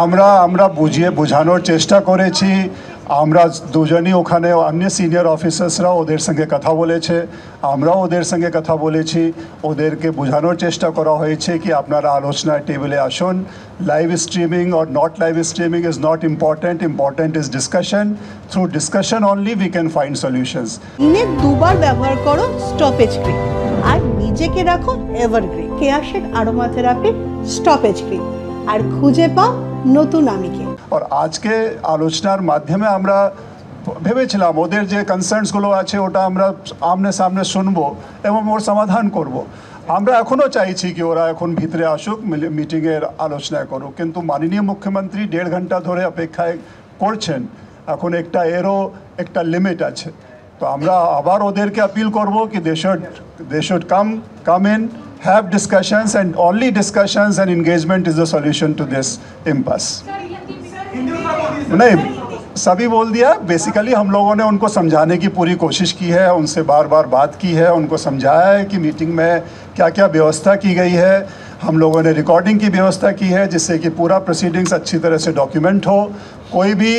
আমরা আমরা বুঝিয়ে বোঝানোর চেষ্টা করেছি। আমরা দুজনই ওখানে অন্য সিনিয়র অফিসার্সরা ওদের সঙ্গে কথা বলেছে, আমরাও ওদের সঙ্গে কথা বলেছি। ওদেরকে বোঝানোর চেষ্টা করা হয়েছে কি আপনারা আলোচনার টেবিলে আসুন। Live streaming or not live streaming is not important. Important is discussion. Through discussion only we can find solutions. দিনে দুবার ব্যবহার করো স্টপেজ ক্রিম আর নিজেকে রাখো evergreen. Keya Seth aromatherapy stop age cream আর খুঁজে পাও নতুন আমিকে। আর আজকে আলোচনার মাধ্যমে আমরা ভেবেছিলাম ওদের যে কনসার্নসগুলো আছে ওটা আমরা আমনে সামনে শুনবো এবং ওর সমাধান করব। আমরা এখনও চাইছি কি ওরা এখন ভিতরে আসুক, মিটিংয়ের আলোচনা করুক, কিন্তু মাননীয় মুখ্যমন্ত্রী 1.5 ঘন্টা ধরে অপেক্ষায় করছেন। এখন এরও একটা লিমিট আছে। তো আমরা আবার ওদেরকে আপিল করব কি they should come in, have discussions, and only discussions and engagement is the solution to this impasse. नहीं, सभी बोल दिया। बेसिकली हम लोगों ने उनको समझाने की पूरी कोशिश की है, उनसे बार बार बात की है, उनको समझाया है कि मीटिंग में क्या क्या व्यवस्था की गई है। हम लोगों ने रिकॉर्डिंग की व्यवस्था की है जिससे कि पूरा प्रोसीडिंग्स अच्छी तरह से डॉक्यूमेंट हो। कोई भी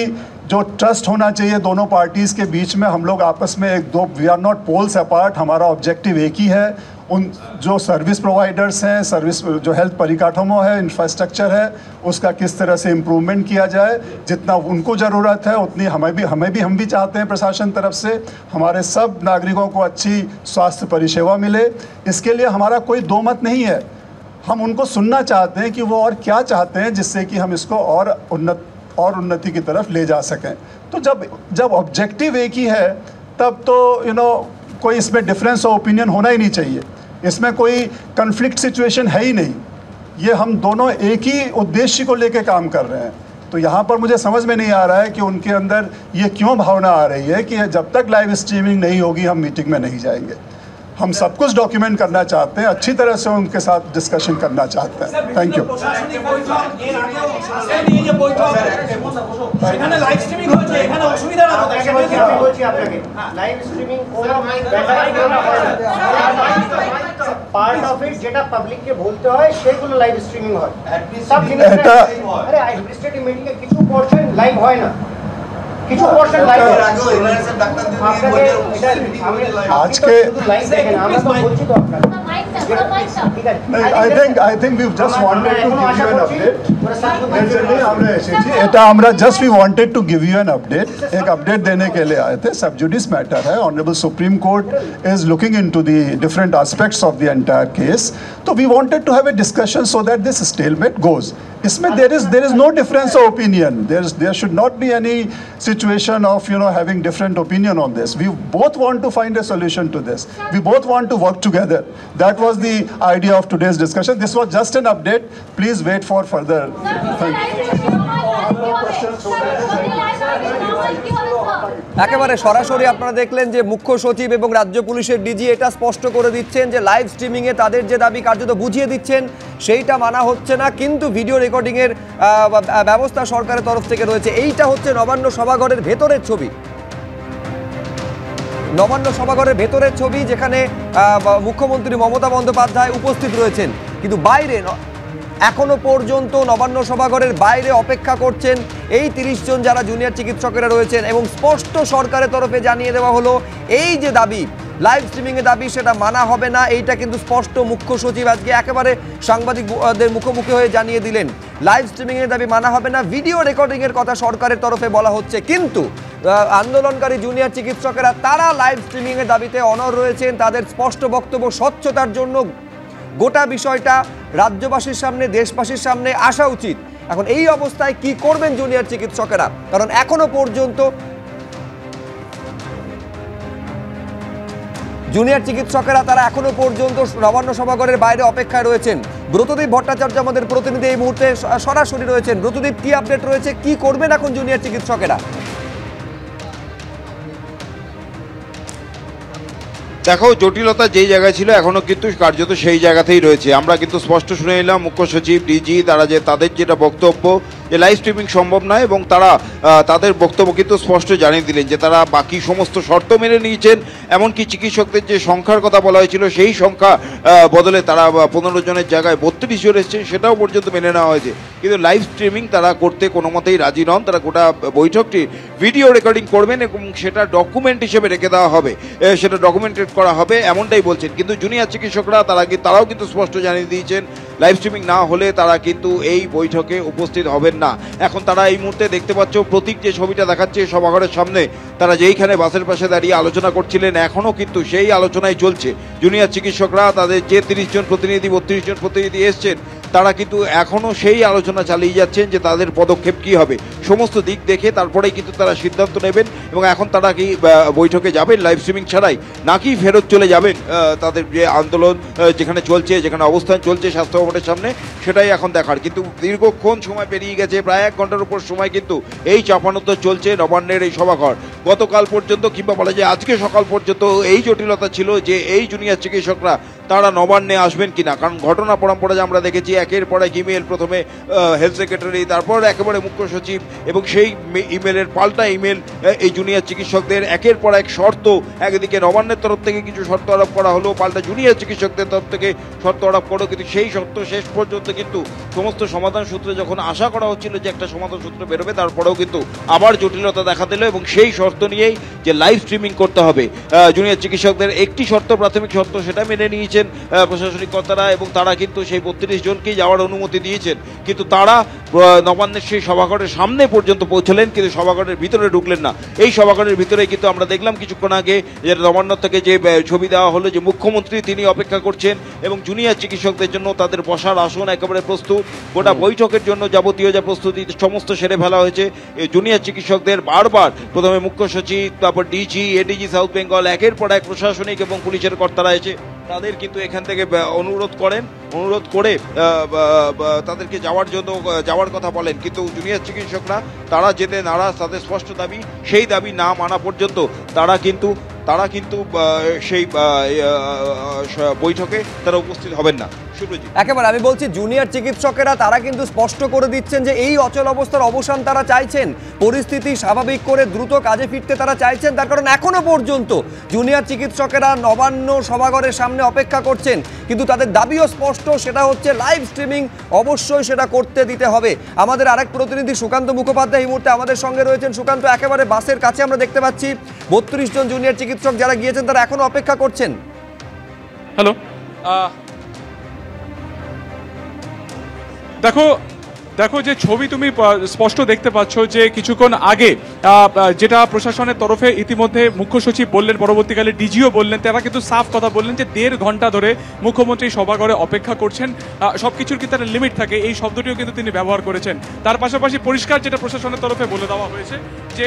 जो ट्रस्ट होना चाहिए दोनों पार्टीज़ के बीच में, हम लोग आपस में we are not poles apart. हमारा ऑब्जेक्टिव एक ही है। उन जो सर्विस प्रोवाइडर्स हैं, सर्विस जो हेल्थ परिकाठोमो है, इंफ्रास्ट्रक्चर है, उसका किस तरह से इम्प्रूवमेंट किया जाए। जितना उनको ज़रूरत है उतनी हम भी चाहते हैं प्रशासन तरफ से हमारे सब नागरिकों को अच्छी स्वास्थ्य परिसेवा मिले। इसके लिए हमारा कोई दो मत नहीं है। हम उनको सुनना चाहते हैं कि वो और क्या चाहते हैं जिससे कि हम इसको और उन्नति की तरफ ले जा सकें। तो जब ऑब्जेक्टिव एक ही है तब तो कोई इसमें डिफरेंस ऑफ ओपिनियन होना ही नहीं चाहिए। इसमें कोई कन्फ्लिक्ट सिचुएशन है ही नहीं। ये हम दोनों एक ही उद्देश्य को लेकर काम कर रहे हैं। तो यहाँ पर मुझे समझ में नहीं आ रहा है कि उनके अंदर ये क्यों भावना आ रही है कि जब तक लाइव स्ट्रीमिंग नहीं होगी हम मीटिंग में नहीं जाएंगे। हम सब कुछ डॉक्यूमेंट करना चाहते हैं, अच्छी तरह से उनके साथ डिस्कशन करना चाहते हैं। Thank you. Part of it যেটা পাবলিককে বলতে হয় সেগুলো লাইভ স্ট্রিমিং হয়। সব জিনিস আরে অ্যাডমিনিস্ট্রেটিভ মিটিং এ কিছু পোরশন লাইভ হয় না, কিছু পোরশন লাইভ হয়। आज के I think we've just wanted to give you an update. We wanted to give you an update. एक अपडेट देने के लिए आए थे। सब जुडिस मैटर है। Honourable supreme court is looking into the different aspects of the entire case. So we wanted to have a discussion so that this stalemate goes. इसमें there is no difference of opinion. There should not be any situation of having different opinion on this. We both want to find a solution to this. We both want to work together. That was the idea of today's discussion. This was just an update. Please wait for further. Thank you. একেবারে সরাসরি আপনারা দেখলেন যে মুখ্য সচিব এবং রাজ্য পুলিশের ডিজি এটা স্পষ্ট করে দিচ্ছেন যে লাইভ স্ট্রিমিংয়ে তাদের যে দাবি কার্যত বুঝিয়ে দিচ্ছেন সেইটা মানা হচ্ছে না, কিন্তু ভিডিও রেকর্ডিংয়ের ব্যবস্থা সরকারের তরফ থেকে রয়েছে। এইটা হচ্ছে নবান্ন সভাঘরের ভেতরের ছবি। নবান্ন সভাঘরের ভেতরের ছবি যেখানে মুখ্যমন্ত্রী মমতা বন্দ্যোপাধ্যায় উপস্থিত রয়েছেন, কিন্তু বাইরে এখনো পর্যন্ত নবান্ন সভাঘরের বাইরে অপেক্ষা করছেন এই 30 জন যারা জুনিয়র চিকিৎসকেরা রয়েছেন। এবং স্পষ্ট সরকারের তরফে জানিয়ে দেওয়া হলো এই যে দাবি লাইভ স্ট্রিমিংয়ের দাবি সেটা মানা হবে না। এইটা কিন্তু স্পষ্ট মুখ্য সচিব আজকে একেবারে সাংবাদিকদের মুখোমুখি হয়ে জানিয়ে দিলেন লাইভ স্ট্রিমিংয়ের দাবি মানা হবে না। ভিডিও রেকর্ডিংয়ের কথা সরকারের তরফে বলা হচ্ছে, কিন্তু আন্দোলনকারী জুনিয়র চিকিৎসকেরা তারা লাইভ স্ট্রিমিংয়ের দাবিতে অনড় রয়েছেন। তাদের স্পষ্ট বক্তব্য স্বচ্ছতার জন্য গোটা বিষয়টা রাজ্যবাসীর সামনে দেশবাসীর সামনে আসা উচিত। এখন এই অবস্থায় কি করবেন জুনিয়র চিকিৎসকেরা? কারণ এখনো পর্যন্ত জুনিয়র চিকিৎসকেরা তারা এখনো পর্যন্ত নবান্ন সভাঘরের বাইরে অপেক্ষায় রয়েছেন। ব্রতদীপ ভট্টাচার্য আমাদের প্রতিনিধি এই মুহূর্তে সরাসরি রয়েছেন। ব্রতদীপ, কি আপডেট রয়েছে, কি করবেন এখন জুনিয়র চিকিৎসকেরা? দেখো, জটিলতা যেই জায়গায় ছিল এখনো কিন্তু কার্যত সেই জায়গাতেই রয়েছে। আমরা কিন্তু স্পষ্ট শুনে নিলাম মুখ্য সচিব ডিজি তাদের যেটা বক্তব্য যে লাইভ স্ট্রিমিং সম্ভব নয়, এবং তারা তাদের বক্তব্য কিন্তু স্পষ্ট জানিয়ে দিলেন যে তারা বাকি সমস্ত শর্ত মেনে নিয়েছেন এমনকি চিকিৎসকদের যে সংখ্যার কথা বলা হয়েছিল সেই সংখ্যা বদলে তারা 15 জনের জায়গায় 32 জন এসছে, সেটাও পর্যন্ত মেনে নেওয়া হয়েছে। কিন্তু লাইভ স্ট্রিমিং তারা করতে কোনো মতেই রাজি নন। তারা গোটা বৈঠকটি ভিডিও রেকর্ডিং করবেন এবং সেটা ডকুমেন্ট হিসেবে রেখে দেওয়া হবে, সেটা ডকুমেন্টেড করা হবে, এমনটাই বলছেন। কিন্তু জুনিয়র চিকিৎসকরা তারাও কিন্তু স্পষ্ট জানিয়ে দিয়েছেন লাইভ স্ট্রিমিং না হলে তারা কিন্তু এই বৈঠকে উপস্থিত হবেন না। এখন তারা এই মুহূর্তে দেখতে পাচ্ছ প্রতীক যে ছবিটা দেখাচ্ছে সভাঘরের সামনে, তারা যেইখানে বাসের পাশে দাঁড়িয়ে আলোচনা করছিলেন, এখনও কিন্তু সেই আলোচনাই চলছে। জুনিয়র চিকিৎসকরা তাদের যে 30 জন প্রতিনিধি 32 জন প্রতিনিধি এসছেন, তারা কিন্তু এখনও সেই আলোচনা চালিয়ে যাচ্ছেন যে তাদের পদক্ষেপ কী হবে। সমস্ত দিক দেখে তারপরেই কিন্তু তারা সিদ্ধান্ত নেবেন। এবং এখন তারা কি বৈঠকে যাবেন লাইভ স্ট্রিমিং ছাড়াই, নাকি ফেরত চলে যাবেন তাদের যে আন্দোলন যেখানে চলছে, যেখানে অবস্থান চলছে স্বাস্থ্য ভবনের সামনে, সেটাই এখন দেখার। কিন্তু দীর্ঘক্ষণ সময় পেরিয়ে গেছে, প্রায় 1 ঘন্টার উপর সময় কিন্তু এই চাপানোত্তর চলছে নবান্নের এই সভাঘর। গতকাল পর্যন্ত কিংবা বলা যায় আজকে সকাল পর্যন্ত এই জটিলতা ছিল যে এই জুনিয়র চিকিৎসকরা তারা নবান্নে আসবেন কিনা। কারণ ঘটনা পরম্পরা যে আমরা দেখেছি, একের পর এক ইমেল, প্রথমে হেলথ সেক্রেটারি, তারপর একেবারে মুখ্য সচিব, এবং সেই ইমেলের পাল্টা ইমেল এই জুনিয়র চিকিৎসকদের একের পর এক শর্ত, একদিকে নবান্নের তরফ থেকে কিছু শর্ত আরোপ করা হলো, পাল্টা জুনিয়র চিকিৎসকদের তরফ থেকে শর্ত আরোপ করো। কিন্তু সেই শর্ত শেষ পর্যন্ত কিন্তু সমস্ত সমাধান সূত্রে যখন আশা করা হচ্ছিল যে একটা সমাধান সূত্র বেরোবে, তারপরেও কিন্তু আবার জটিলতা দেখা দিল। এবং সেই শর্ত নিয়েই যে লাইভ স্ট্রিমিং করতে হবে জুনিয়র চিকিৎসকদের একটি শর্ত, প্রাথমিক শর্ত, সেটা মেনে নিয়েছেন প্রশাসনিক কর্তারা, এবং তারা কিন্তু সেই 32 জনকেই যাওয়ার অনুমতি দিয়েছেন। কিন্তু তারা নবান্নের সেই সভাঘরের সামনে পর্যন্ত পৌঁছলেন, কিন্তু সভাঘরের ভিতরে ঢুকলেন না। এই সভাঘরের ভিতরে কিন্তু আমরা দেখলাম কিছুক্ষণ আগে যে নবান্ন থেকে যে ছবি দেওয়া হলো যে মুখ্যমন্ত্রী তিনি অপেক্ষা করছেন এবং জুনিয়র চিকিৎসকদের জন্য তাদের বসার আসন একেবারে প্রস্তুত। গোটা বৈঠকের জন্য যাবতীয় যা প্রস্তুতি সমস্ত সেরে ফেলা হয়েছে। জুনিয়র চিকিৎসকদের বারবার প্রথমে মুখ্য সচিব, তারপর ডিজি, এডিজি সাউথ বেঙ্গল, একের পর এক প্রশাসনিক এবং পুলিশের কর্তারা এসে তাদের কিন্তু এখান থেকে অনুরোধ করে তাদেরকে যাওয়ার কথা বলেন। কিন্তু জুনিয়র চিকিৎসকরা তারা যেতে নারাজ, তাদের স্পষ্ট দাবি, সেই দাবি না মানা পর্যন্ত তারা কিন্তু সেই বৈঠকে তারা উপস্থিত হবেন না। একেবারে আমি বলছি জুনিয়র চিকিৎসকেরা তারা কিন্তু স্পষ্ট করে দিচ্ছেন যে এই অচল অবস্থার অবসান তারা চাইছেন, পরিস্থিতি স্বাভাবিক করে দ্রুত কাজে ফিরতে তারা চাইছেন। তার কারণ এখনো পর্যন্ত জুনিয়র চিকিৎসকেরা নবান্ন সভাঘরের সামনে অপেক্ষা করছেন, কিন্তু তাদের দাবিও স্পষ্ট, সেটা হচ্ছে লাইভ স্ট্রিমিং অবশ্যই সেটা করতে দিতে হবে। আমাদের আরেক প্রতিনিধি সুকান্ত মুখোপাধ্যায় এই মুহূর্তে আমাদের সঙ্গে রয়েছেন। সুকান্ত, একেবারে বাসের কাছে আমরা দেখতে পাচ্ছি 32 জন জুনিয়র চিকিৎসক যারা গিয়েছেন তারা এখনো অপেক্ষা করছেন। হ্যালো, দেখো যে ছবি তুমি স্পষ্ট দেখতে পাচ্ছ যে কিছুক্ষণ আগে যেটা প্রশাসনের তরফে ইতিমধ্যে মুখ্য সচিব বললেন, পরবর্তীকালে ডিজিও বললেন, তারা কিন্তু সাফ কথা বললেন যে 1.5 ঘন্টা ধরে মুখ্যমন্ত্রী সভাঘরে অপেক্ষা করছেন। সবকিছুর কি তার লিমিট থাকে, এই শব্দটিও কিন্তু তিনি ব্যবহার করেছেন। তার পাশাপাশি পরিষ্কার যেটা প্রশাসনের তরফে বলে দেওয়া হয়েছে যে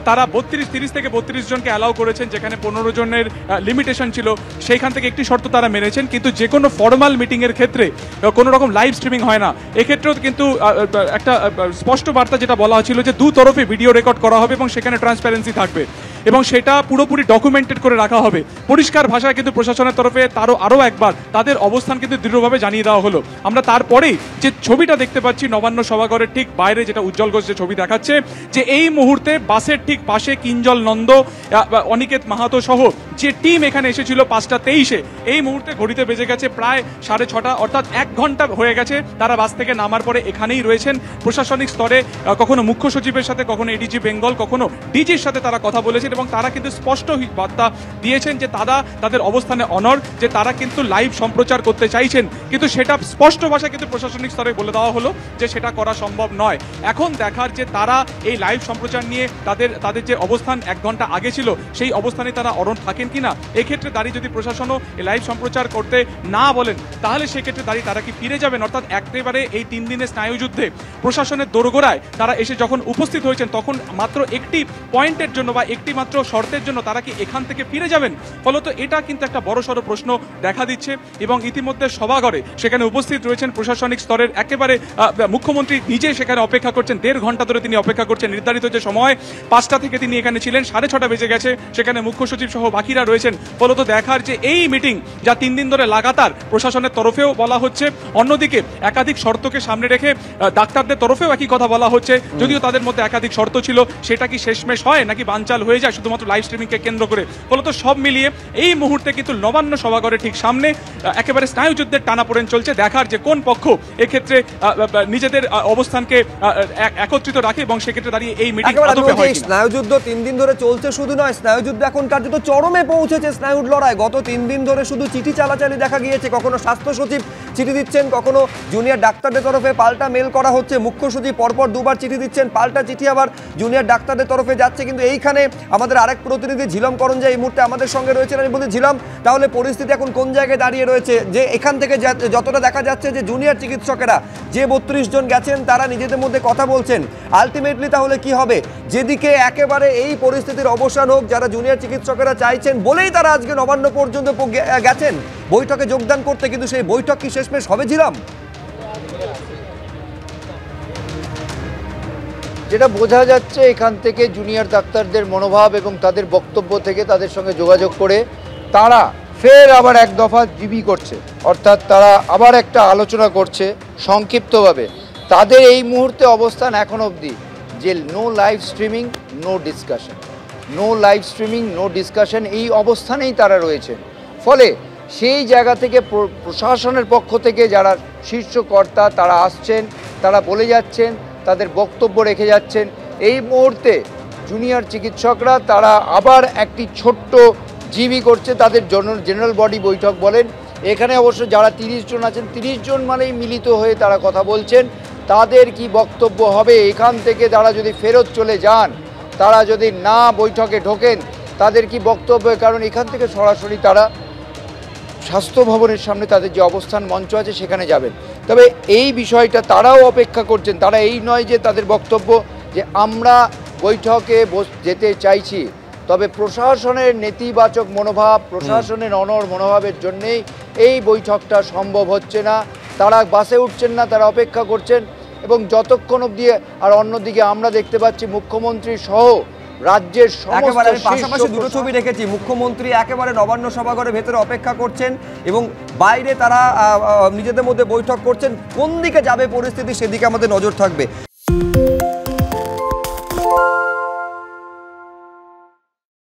তারা 30 থেকে 32 জনকে অ্যালাউ করেছেন, যেখানে 15 জনের লিমিটেশন ছিল, সেইখান থেকে একটি শর্ত তারা মেনেছেন। কিন্তু যে কোনো ফর্মাল মিটিংয়ের ক্ষেত্রে কোনো রকম লাইভ স্ট্রিমিং হয় না। এক্ষেত্রেও কিন্তু একটা স্পষ্ট বার্তা যেটা বলা হয়েছিল যে দুতরফে ভিডিও রেকর্ড করা হবে এবং সেখানে ট্রান্সপারেন্সি থাকবে এবং সেটা পুরোপুরি ডকুমেন্টেড করে রাখা হবে। পরিষ্কার ভাষায় কিন্তু প্রশাসনের তরফে আরও একবার তাদের অবস্থান কিন্তু দৃঢ়ভাবে জানিয়ে দেওয়া হলো। আমরা তারপরেই যে ছবিটা দেখতে পাচ্ছি নবান্ন সভাঘরের ঠিক বাইরে, যেটা উজ্জ্বল ঘোষ যে ছবি দেখাচ্ছে, যে এই মুহূর্তে বাসের ঠিক পাশে কিঞ্জল নন্দ, অনিকেত মাহাতো সহ যে টিম এখানে এসেছিল 5:23, এই মুহূর্তে ঘড়িতে বেজে গেছে প্রায় 6:30, অর্থাৎ 1 ঘন্টা হয়ে গেছে তারা বাস থেকে নামার পরে এখানেই রয়েছেন। প্রশাসনিক স্তরে কখনো মুখ্য সচিবের সাথে, কখনো এডিজি বেঙ্গল, কখনো ডিজির সাথে তারা কথা বলেছেন এবং তারা কিন্তু স্পষ্ট বার্তা দিয়েছেন যে তাদের অবস্থানে অনড়, যে তারা কিন্তু লাইভ সম্প্রচার করতে চাইছেন। কিন্তু সেটা স্পষ্ট ভাষায় কিন্তু প্রশাসনিক স্তরে বলে দেওয়া হলো যে সেটা করা সম্ভব নয়। এখন দেখার যে তারা এই লাইভ সম্প্রচার নিয়ে তাদের যে অবস্থান 1 ঘন্টা আগে ছিল সেই অবস্থানে তারা অনড় থাকেন কিনা। এক্ষেত্রে দাঁড়িয়ে যদি প্রশাসনও এই লাইভ সম্প্রচার করতে না বলেন, তাহলে সেক্ষেত্রে দাঁড়িয়ে তারা কি ফিরে যাবেন? অর্থাৎ একেবারে এই 3 দিনের স্নায়ুযুদ্ধে প্রশাসনের দোরগোড়ায় তারা এসে যখন উপস্থিত হয়েছেন, তখন মাত্র একটি পয়েন্টের জন্য বা একটি মাত্র শর্তের জন্য তারা কি এখান থেকে ফিরে যাবেন? ফলত এটা কিন্তু একটা বড়সড় প্রশ্ন দেখা দিচ্ছে। এবং ইতিমধ্যে সভাঘরে সেখানে উপস্থিত রয়েছেন প্রশাসনিক স্তরের একেবারে মুখ্যমন্ত্রী নিজে সেখানে অপেক্ষা করছেন। 1.5 ঘন্টা ধরে তিনি অপেক্ষা করছেন। নির্ধারিত যে সময় 5টা থেকে তিনি এখানে ছিলেন, 6:30 বেজে গেছে, সেখানে মুখ্য সচিব সহ বাকিরা রয়েছেন। ফলত দেখার যে এই মিটিং যা 3 দিন ধরে লাগাতার প্রশাসনের তরফেও বলা হচ্ছে, অন্যদিকে একাধিক শর্তকে সামনে রেখে ডাক্তারদের তরফেও একই কথা বলা হচ্ছে, যদিও তাদের মধ্যে একাধিক শর্ত ছিল, সেটা কি শেষমেশ হয় নাকি বানচাল হয়ে যায় যায় শুধুমাত্র লাইভ স্ট্রিমিংকে কেন্দ্র করে। ফলত সব মিলিয়ে এই মুহূর্তে কিন্তু নবান্ন সভাঘরের ঠিক সামনে একেবারে স্নায়ুযুদ্ধের টানাপোড়েন চলছে, দেখার যে কোন পক্ষ এক্ষেত্রে নিজেদের অবস্থানকে একত্রিত রাখে এবং সেক্ষেত্রে দাঁড়িয়ে এই মিটিং স্নায়ুযুদ্ধ 3 দিন ধরে চলছে। শুধু নয়, স্নায়ুযুদ্ধ এখন কার্যত চরমে পৌঁছেছে। স্নায়ুর লড়াই গত 3 দিন ধরে শুধু চিঠি চালাচালি দেখা গিয়েছে। কখনো স্বাস্থ্য সচিব চিঠি দিচ্ছেন, কখনো জুনিয়র ডাক্তারদের তরফে পাল্টা মেল করা হচ্ছে। মুখ্য সচিব পরপর দুবার চিঠি দিচ্ছেন, পাল্টা চিঠি আবার জুনিয়র ডাক্তারদের তরফে যাচ্ছে। কিন্তু এইখানে আমাদের আরেক প্রতিনিধি ঝিলম করঞ্জা এই মুহূর্তে আমাদের সঙ্গে রয়েছেন। আমি বলি ঝিলম, তাহলে পরিস্থিতি এখন কোন জায়গায় দাঁড়িয়ে রয়েছে? যে এখান থেকে যতটা দেখা যাচ্ছে যে জুনিয়র চিকিৎসকেরা যে 32 জন গেছেন তারা নিজেদের মধ্যে কথা বলছেন, আলটিমেটলি তাহলে কি হবে? যেদিকে একেবারে এই পরিস্থিতির অবসান হোক, যারা জুনিয়র চিকিৎসকেরা চাইছেন বলেই তারা আজকে নবান্ন পর্যন্ত গেছেন বৈঠকে যোগদান করতে, কিন্তু সেই বৈঠক কি শেষমেশ হবে ঝিলম? যেটা বোঝা যাচ্ছে এখান থেকে জুনিয়র ডাক্তারদের মনোভাব এবং তাদের বক্তব্য থেকে, তাদের সঙ্গে যোগাযোগ করে তারা ফের আবার এক দফা জিবি করছে, অর্থাৎ তারা আবার একটা আলোচনা করছে সংক্ষিপ্তভাবে। তাদের এই মুহূর্তে অবস্থান এখন অবধি যে no live streaming, no discussion, no live streaming, no discussion, এই অবস্থানেই তারা রয়েছেন। ফলে সেই জায়গা থেকে প্রশাসনের পক্ষ থেকে যারা শীর্ষ কর্তা তারা আসছেন, তারা বলে যাচ্ছেন, তাদের বক্তব্য রেখে যাচ্ছেন। এই মুহূর্তে জুনিয়র চিকিৎসকরা তারা আবার একটি ছোট্ট জিবি করছে, তাদের জেনারেল বডি বৈঠক বলেন। এখানে অবশ্য যারা 30 জন আছেন, 30 জন মানেই মিলিত হয়ে তারা কথা বলছেন। তাদের কি বক্তব্য হবে এখান থেকে তারা যদি ফেরত চলে যান, তারা যদি না বৈঠকে ঢোকেন, তাদের কি বক্তব্য? কারণ এখান থেকে সরাসরি তারা স্বাস্থ্য ভবনের সামনে তাদের যে অবস্থান মঞ্চ আছে সেখানে যাবেন। তবে এই বিষয়টা তারাও অপেক্ষা করছেন। তারা এই নয় যে তাদের বক্তব্য যে আমরা বৈঠকে যেতে চাইছি, তবে প্রশাসনের নেতিবাচক মনোভাব, প্রশাসনের অনড় মনোভাবের জন্যেই এই বৈঠকটা সম্ভব হচ্ছে না। তারা বাসে উঠছেন না, তারা অপেক্ষা করছেন। এবং যতক্ষণ অবধি, আর অন্যদিকে আমরা দেখতে পাচ্ছি মুখ্যমন্ত্রী সহ রাজ্যের একেবারে পাশাপাশি দুটো ছবি রেখেছি। মুখ্যমন্ত্রী একেবারে নবান্ন সভাঘরের ভেতরে অপেক্ষা করছেন এবং বাইরে তারা নিজেদের মধ্যে বৈঠক করছেন। কোন দিকে যাবে পরিস্থিতি সেদিকে আমাদের নজর থাকবে।